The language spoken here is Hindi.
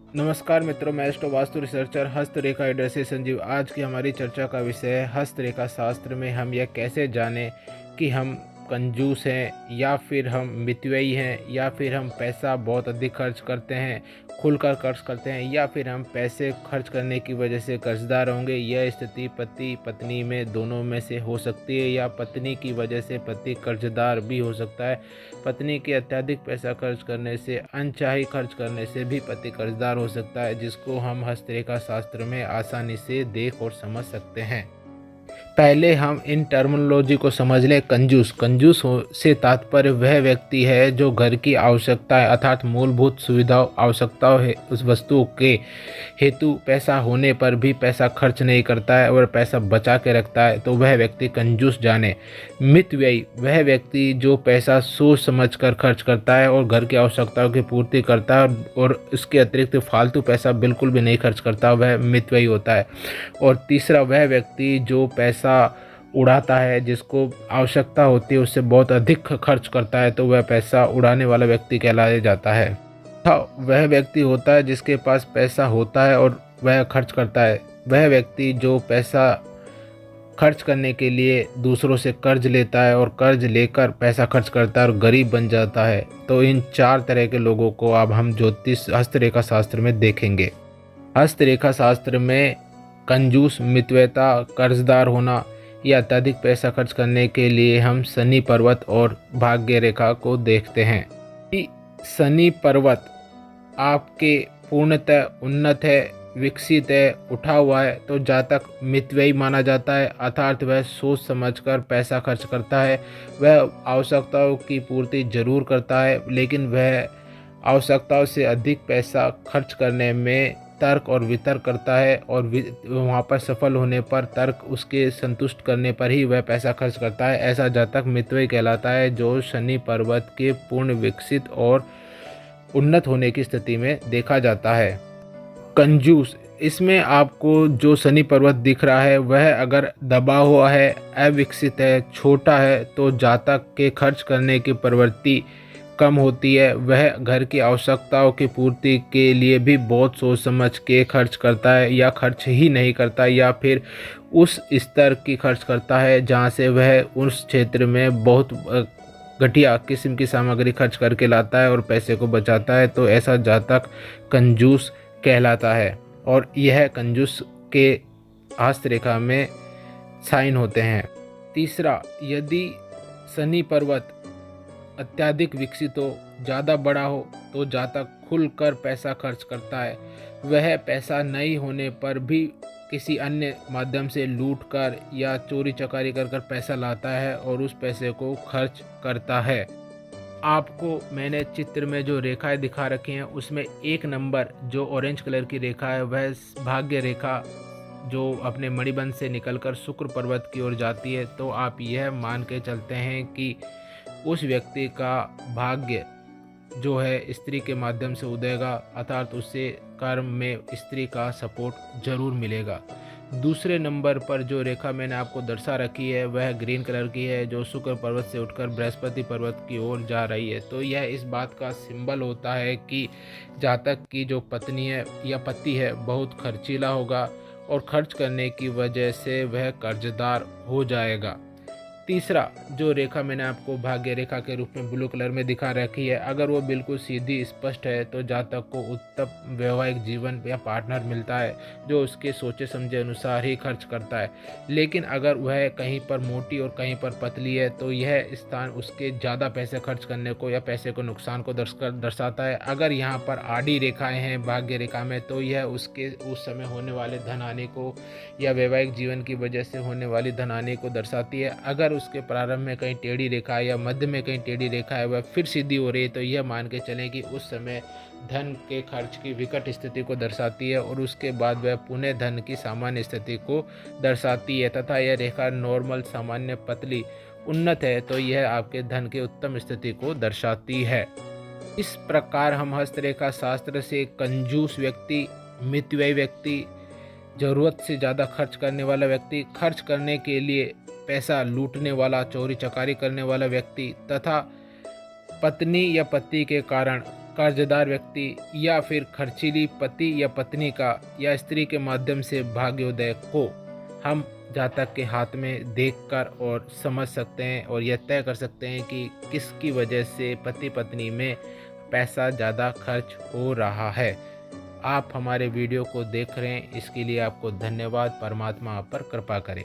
नमस्कार मित्रों, मैं एस्ट्रो वास्तु रिसर्चर हस्तरेखा रीडर से संजीव। आज की हमारी चर्चा का विषय है हस्तरेखा शास्त्र में हम यह कैसे जानें कि हम कंजूस हैं या फिर हम मितव्ययी हैं या फिर हम पैसा बहुत अधिक खर्च करते हैं, खुलकर खर्च करते हैं, या फिर हम पैसे खर्च करने की वजह से कर्जदार होंगे। यह स्थिति पति पत्नी में दोनों में से हो सकती है, या पत्नी की वजह से पति कर्जदार भी हो सकता है। पत्नी के अत्यधिक पैसा खर्च करने से, अनचाही खर्च करने से भी पति कर्जदार हो सकता है, जिसको हम हस्तरेखा शास्त्र में आसानी से देख और समझ सकते हैं। पहले हम इन टर्मिनोलॉजी को समझ लें। कंजूस से तात्पर्य वह व्यक्ति है जो घर की आवश्यकताएं अर्थात मूलभूत सुविधाओं आवश्यकताओं है उस वस्तु के हेतु पैसा होने पर भी पैसा खर्च नहीं करता है और पैसा बचा के रखता है, तो वह व्यक्ति कंजूस जाने। मितव्ययी वह व्यक्ति जो पैसा सोच समझ कर खर्च करता है और घर की आवश्यकताओं की पूर्ति करता है और इसके अतिरिक्त फालतू पैसा बिल्कुल भी नहीं खर्च करता, वह मितव्ययी होता है। और तीसरा वह व्यक्ति जो पैसा उड़ाता है, जिसको आवश्यकता होती है उससे बहुत अधिक खर्च करता है, तो वह पैसा उड़ाने वाला व्यक्ति कहलाया जाता है। वह व्यक्ति होता है जिसके पास पैसा होता है और वह खर्च करता है। वह व्यक्ति जो पैसा खर्च करने के लिए दूसरों से कर्ज लेता है और कर्ज लेकर पैसा खर्च करता है और गरीब बन जाता है। तो इन चार तरह के लोगों को अब हम ज्योतिष हस्तरेखा शास्त्र में देखेंगे। हस्तरेखा शास्त्र में कंजूस, मितव्ययता, कर्जदार होना या अत्यधिक पैसा खर्च करने के लिए हम शनि पर्वत और भाग्य रेखा को देखते हैं। कि शनि पर्वत आपके पूर्णतः उन्नत है, विकसित है, उठा हुआ है, तो जातक मितव्ययी माना जाता है। अर्थात वह सोच समझकर पैसा खर्च करता है। वह आवश्यकताओं की पूर्ति जरूर करता है, लेकिन वह आवश्यकताओं से अधिक पैसा खर्च करने में तर्क और वितर्क करता है, और वहाँ पर सफल होने पर तर्क उसके संतुष्ट करने पर ही वह पैसा खर्च करता है। ऐसा जातक मितव्ययी कहलाता है, जो शनि पर्वत के पूर्ण विकसित और उन्नत होने की स्थिति में देखा जाता है। कंजूस, इसमें आपको जो शनि पर्वत दिख रहा है वह अगर दबा हुआ है, अविकसित है, छोटा है, तो जातक के खर्च करने की प्रवृत्ति कम होती है। वह घर की आवश्यकताओं की पूर्ति के लिए भी बहुत सोच समझ के खर्च करता है, या खर्च ही नहीं करता, या फिर उस स्तर की खर्च करता है जहां से वह उस क्षेत्र में बहुत घटिया किस्म की सामग्री खर्च करके लाता है और पैसे को बचाता है। तो ऐसा जातक कंजूस कहलाता है, और यह कंजूस के हस्तरेखा में साइन होते हैं। तीसरा, यदि शनि पर्वत अत्यधिक विकसित हो, ज़्यादा बड़ा हो, तो जातक खुलकर पैसा खर्च करता है। वह पैसा नहीं होने पर भी किसी अन्य माध्यम से लूट कर या चोरी चकारी कर कर पैसा लाता है और उस पैसे को खर्च करता है। आपको मैंने चित्र में जो रेखाएं दिखा रखी हैं उसमें एक नंबर जो ऑरेंज कलर की रेखा है वह भाग्य रेखा, जो अपने मणिबंध से निकलकर शुक्र पर्वत की ओर जाती है। तो आप यह मान के चलते हैं कि उस व्यक्ति का भाग्य जो है स्त्री के माध्यम से उदयेगा, अर्थात उससे कर्म में स्त्री का सपोर्ट जरूर मिलेगा। दूसरे नंबर पर जो रेखा मैंने आपको दर्शा रखी है वह ग्रीन कलर की है, जो शुक्र पर्वत से उठकर बृहस्पति पर्वत की ओर जा रही है। तो यह इस बात का सिंबल होता है कि जातक की जो पत्नी है या पति है बहुत खर्चीला होगा, और खर्च करने की वजह से वह कर्जदार हो जाएगा। तीसरा जो रेखा मैंने आपको भाग्य रेखा के रूप में ब्लू कलर में दिखा रखी है, अगर वो बिल्कुल सीधी स्पष्ट है तो जातक को उत्तम वैवाहिक जीवन या पार्टनर मिलता है जो उसके सोचे समझे अनुसार ही खर्च करता है। लेकिन अगर वह कहीं पर मोटी और कहीं पर पतली है तो यह स्थान उसके ज़्यादा पैसे खर्च करने को या पैसे को नुकसान को दर्शाता है। अगर यहाँ पर आड़ी रेखाएँ हैं भाग्य रेखा में तो यह उसके उस समय होने वाले धन आने को या वैवाहिक जीवन की वजह से होने वाली धन आने को दर्शाती है। अगर उसके प्रारंभ में कहीं टेढ़ी रेखा है या मध्य में कहीं टेढ़ी रेखा है वह फिर सीधी हो रही है, तो यह मान के चलें कि उस समय धन के खर्च की विकट स्थिति को दर्शाती है, और उसके बाद वह पुनः धन की सामान्य स्थिति को दर्शाती है। तथा यह रेखा नॉर्मल, सामान्य, पतली, उन्नत है तो यह आपके धन के उत्तम स्थिति को दर्शाती है। इस प्रकार हम हस्तरेखा शास्त्र से कंजूस व्यक्ति, मितव्ययी व्यक्ति, ज़रूरत से ज़्यादा खर्च करने वाला व्यक्ति, खर्च करने के लिए पैसा लूटने वाला, चोरी चकारी करने वाला व्यक्ति, तथा पत्नी या पति के कारण कर्जदार व्यक्ति या फिर खर्चीली पति या पत्नी का या स्त्री के माध्यम से भाग्योदय को हम जातक के हाथ में देखकर और समझ सकते हैं और यह तय कर सकते हैं कि किसकी वजह से पति पत्नी में पैसा ज़्यादा खर्च हो रहा है। आप हमारे वीडियो को देख रहे हैं, इसके लिए आपको धन्यवाद। परमात्मा आप पर कृपा करे।